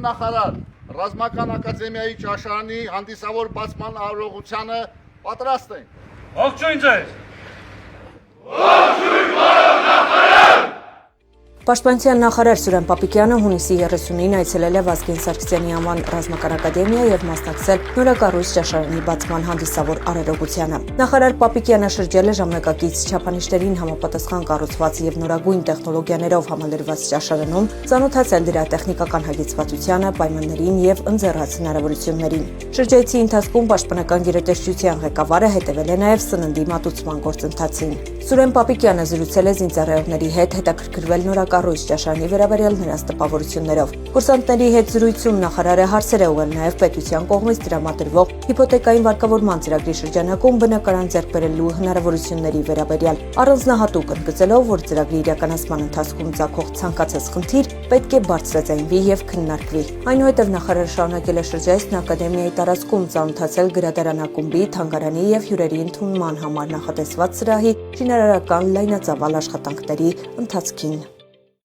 նախարար Ռազմական ակադեմիայի ճաշարանի հանդիսավոր բացման արարողությանը պատրաստ ենք։ Ողջույն ձեզ։ Պաշտպանության նախարար Սուրեն Պապիկյանը հունիսի 30-ին այցելել է Վազգեն Սարգսյանի անվան ռազմական ակադեմիա եւ մասնակցել նորակառույց ճաշարանի բացման հանդիսավոր արարողությանը։ Նախարար Պապիկյանը շրջել է ժամանակակից չափանիշներին համապատասխան կառուցված եւ նորագույն տեխնոլոգիաներով համալրված ճաշարանում, ծանոթացել դրա տեխնիկական հագեցվածությանը, պայմաններին եւ ընձեռած հնարավորություններին։ Շրջայցի ընթացքում պաշտպանական գերատեսչության ղեկավարը հետևել է նաեւ սննդի մատուցման գործընթացին։ Սուրեն Պապիկյանը զրուցել է զինծառայողների հետ, հետաքրքրվել նորակառույց ճաշարանի վերաբերյալ նրանց տպավորություններով։ Կուրսանտների հետ զրույցում նախարարը հարցեր է ուղղել նաև պետության կողմից տրամադրվող հիփոթեկային վարկավորման ծրագրի շրջանակում բնակարան ձեռք բերելու հնարավորությունների վերաբերյալ։ Առանձնահատուկ ընդգծելով, որ ծրագրի իրականացման ընթացքում ծագող ցանկացած խնդիր պետք է բարձրաձայնվի եւ քննարկվի։ Այնուհետև նախարարը շարունակել է շրջայցն ակադեմիայի տարածքում ծանոթացել գրադարանակումբի, թանգարանի եւ հյուրերի ընդունման համար նախատեսված սրահի շինարարական լայնածավալ աշխատանքների ընթացքին։